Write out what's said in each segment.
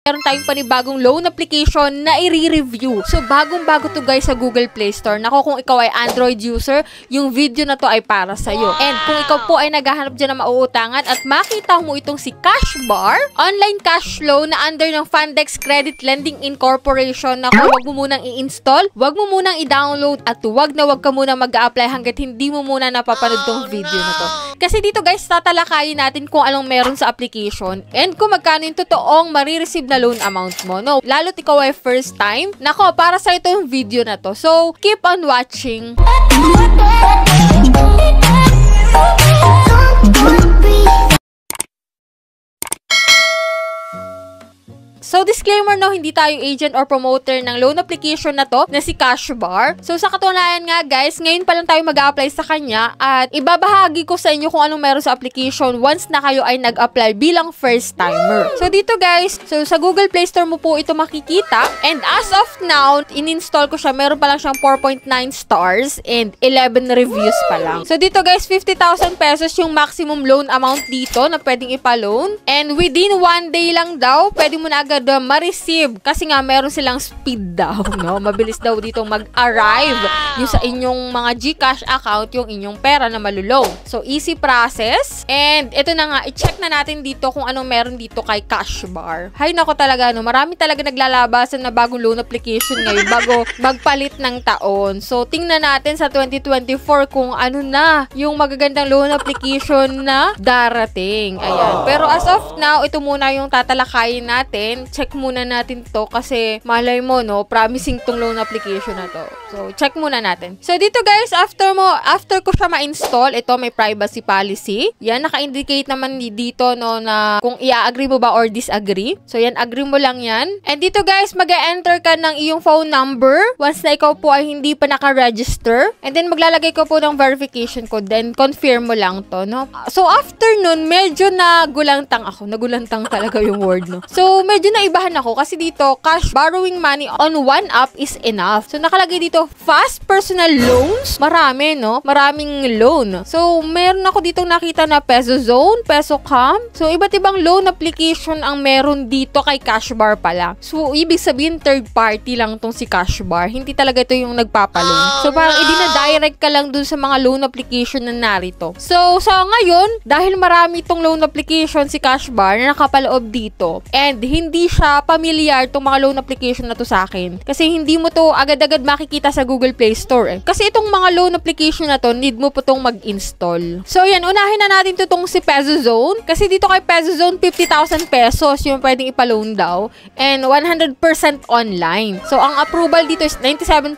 meron tayong panibagong loan application na i-review. So, bagong-bago to guys sa Google Play Store. Nako, kung ikaw ay Android user, yung video na to ay para sa'yo. And kung ikaw po ay naghahanap dyan na mauutangan at makita mo itong si Cashbar, online cash loan na under ng Fundex Credit Lending Incorporation, nako, wag mo munang i-install, wag mo munang i-download, at wag ka munang mag-a-apply hanggat hindi mo muna napapanood tong video na to. Kasi dito guys, tatalakayin natin kung anong meron sa application and kung magkano yung totoong marireceive na loan amount mo. No, lalo't ikaw ay first time. Nako, para sa ito yung video na to. So, keep on watching. So, disclaimer no, hindi tayo agent or promoter ng loan application na to na si Cashbar. So, sa katunayan nga guys, ngayon pa lang tayo mag-a-apply sa kanya at ibabahagi ko sa inyo kung anong meron sa application once na kayo ay nag-apply bilang first timer. So, dito guys, so sa Google Play Store mo po ito makikita and as of now, in-install ko siya, meron pa lang siyang 4.9 stars and 11 reviews pa lang. So, dito guys, 50,000 pesos yung maximum loan amount dito na pwedeng ipa-loan and within 1 day lang daw, pwede mo na agad ma-receive kasi nga meron silang speed daw, no? Mabilis daw dito mag-arrive yung sa inyong mga GCash account yung inyong pera na maluloan. So, easy process. And ito na nga, i-check na natin dito kung anong meron dito kay Cashbar. Hay nako talaga, no? Marami talaga naglalabasan na bagong loan application ngayon bago magpalit ng taon. So, tingnan natin sa 2024 kung ano na yung magagandang loan application na darating. Ayan. Pero as of now, ito muna yung tatalakayin natin. Check muna natin to kasi malay mo, no, promising tong loan application na to. So, check muna natin. So, dito guys, after ko siya ma-install, ito may privacy policy. Yan, naka-indicate naman dito, no, na kung i-agree mo ba or disagree. So, yan, agree mo lang yan. And dito guys, mag-enter ka ng iyong phone number once na ikaw po ay hindi pa naka-register. And then, maglalagay ko po ng verification code. Then, confirm mo lang to, no. So, after nun, medyo nagulantang ako. Nagulantang talaga yung word, no. So, medyo naibahan ako kasi dito, cash borrowing money on one app is enough. So, nakalagay dito, fast personal loans. Marami, no? Maraming loan. So, meron ako ditong nakita na Peso Zone, Peso Cam. So, iba't ibang loan application ang meron dito kay Cashbar pala. So, ibig sabihin, third party lang tong si Cashbar. Hindi talaga ito yung nagpapaloan. So, parang idina-direct ka lang dun sa mga loan application na narito. So, sa ngayon, dahil marami itong loan application si Cashbar na nakapaloob dito, and hindi siya familiar itong mga loan application na to sa akin. Kasi hindi mo to agad-agad makikita sa Google Play Store. Kasi itong mga loan application na to, need mo po itong mag-install. So, yan. Unahin na natin itong si Peso Zone. Kasi dito kay Peso Zone, 50,000 pesos yung pwedeng ipaloan daw. And 100% online. So, ang approval dito is 97%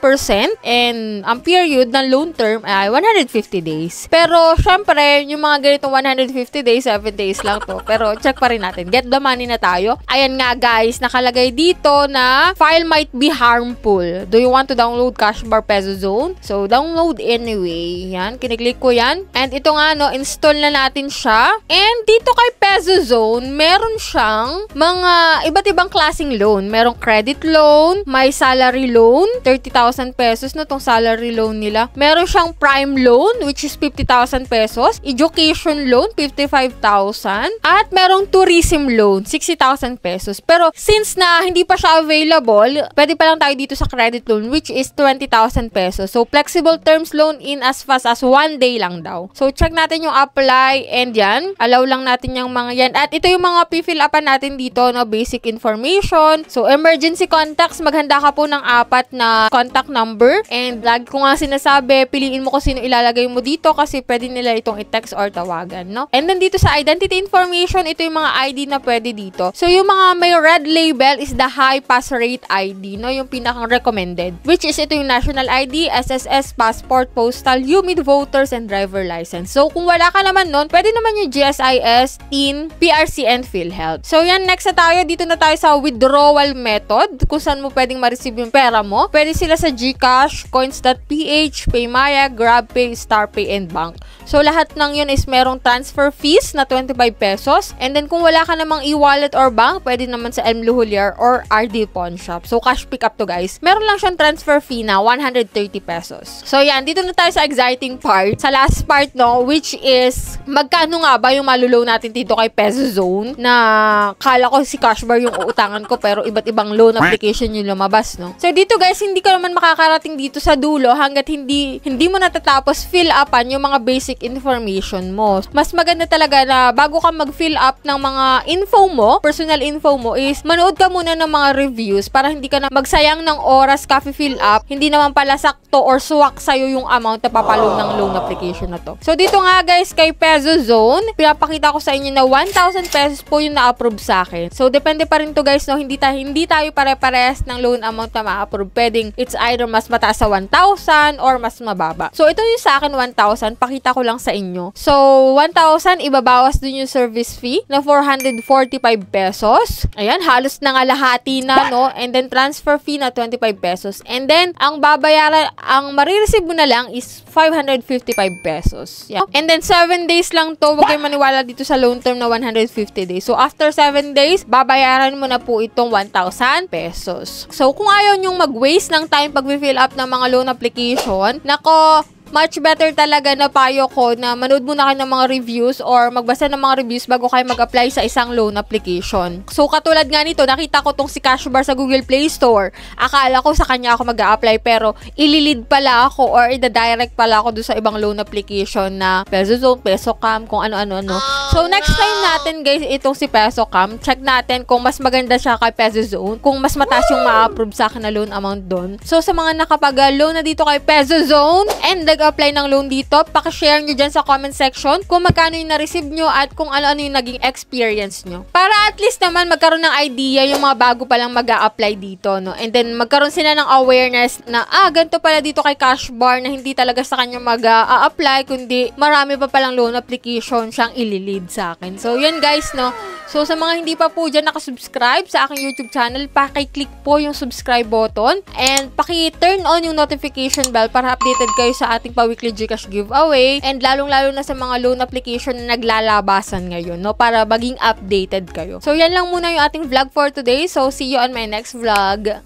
and ang period ng loan term ay 150 days. Pero, syempre, yung mga ganitong 150 days, 7 days lang to. Pero, check pa rin natin. Get the money na tayo. Ayan nga guys, nakalagay dito na file might be harmful. Do you want to download Cashbar Peso Zone? So, download anyway. Yan, kiniklik ko yan. And ito nga, no, install na natin siya. And dito kay Peso Zone, meron siyang mga iba't ibang klaseng loan. Merong credit loan, may salary loan, 30,000 pesos na tong salary loan nila. Meron siyang prime loan, which is 50,000 pesos. Education loan, 55,000. At merong tourism loan, 60,000 pesos. Pero since na hindi pa siya available, pwede pa lang tayo dito sa credit loan which is 20,000 pesos. So, flexible terms loan in as fast as 1 day lang daw. So, check natin yung apply and yan. Allow lang natin yung mga yan. At ito yung mga fill upan natin dito, no, basic information. So, emergency contacts, maghanda ka po ng 4 na contact number. And lagi ko nga sinasabi, piliin mo kung sino ilalagay mo dito kasi pwede nila itong i-text or tawagan, no? And then dito sa identity information, ito yung mga ID na pwede dito. So, yung mga may red label is the high pass rate ID, no? Yung pinakang recommended. Which is ito yung national ID, SSS, passport, postal, UMID, voters, and driver license. So, kung wala ka naman nun, pwede naman yung GSIS, TIN, PRC, and PhilHealth. So, yan. Next na tayo. Dito na tayo sa withdrawal method. Kung saan mo pwedeng ma-receive yung pera mo. Pwede sila sa GCash, Coins.ph, Paymaya, GrabPay, StarPay, and Bank. So, lahat ng yun is merong transfer fees na 25 pesos. And then, kung wala ka namang e-wallet or bank, pwede naman sa M. Luhulier or RD Pawn Shop. So, cash pick up to guys. Meron lang siyang transfer fee na 130 pesos. So, yan. Dito na tayo sa exciting part. Sa last part, no, which is, magkano nga ba yung malulow natin dito kay Peso Zone na kala ko si Cashbar yung uutangan ko pero iba't ibang loan application yung lumabas, no? So, dito guys, hindi ka naman makakarating dito sa dulo hanggat hindi mo natatapos fill upan yung mga basic information mo. Mas maganda talaga na bago ka mag-fill up ng mga info mo, personal info mo, is manood ka muna ng mga reviews para hindi ka na magsayang ng oras ka fill up, hindi naman pala sakto or swak sa'yo yung amount na papalo ng loan application na to. So, dito nga guys, kay Peso Zone, pinapakita ko sa inyo na 1,000 pesos po yung na-approve sa akin. So, depende pa rin to guys, no? Hindi tayo pare-parehas ng loan amount na ma-approve. Pwedeng it's either mas mataas sa 1,000 or mas mababa. So, ito yung sa akin 1,000. Pakita ko lang sa inyo. So, 1,000, ibabawas dun yung service fee na 445 pesos. Ayan, halos nangalahati na, no? And then, transfer fee na 25 pesos. And then, ang marireceive mo na lang is 555 pesos. Yeah. And then, 7 days lang to. Huwag kayong maniwala dito sa loan term na 150 days. So, after 7 days, babayaran mo na po itong 1,000 pesos. So, kung ayaw nyong mag-waste ng time pag-fill up ng mga loan application, nako, much better talaga na payo ko na manood muna kayo ng mga reviews or magbasa ng mga reviews bago kayo mag-apply sa isang loan application. So, katulad nga nito, nakita ko tong si Cashbar sa Google Play Store. Akala ko sa kanya ako mag-a-apply pero ililid pala ako or ida-direct pala ako doon sa ibang loan application na Peso Zone, Pesocam, kung ano-ano. So, next time natin guys, itong si Pesocam, check natin kung mas maganda siya kay Peso Zone, kung mas mataas yung ma-approve sa akin na loan amount doon. So, sa mga nakapag-loan na dito kay Peso Zone and apply ng loan dito, pakishare nyo dyan sa comment section kung magkano yung na-receive nyo at kung ano-ano yung naging experience nyo. Para at least naman magkaroon ng idea yung mga bago palang mag-a-apply dito, no? And then, magkaroon sila ng awareness na, ganito pala dito kay Cashbar na hindi talaga sa kanya mag-a-apply, kundi marami pa palang loan application siyang ililid sa akin. So, yun guys, no? So, sa mga hindi pa po dyan nakasubscribe sa aking YouTube channel, paki-click po yung subscribe button and paki-turn on yung notification bell para updated kayo sa ating pa-weekly GCash giveaway and lalong-lalo na sa mga loan application na naglalabasan ngayon, no? Para maging updated kayo. So, yan lang muna yung ating vlog for today. So, see you on my next vlog.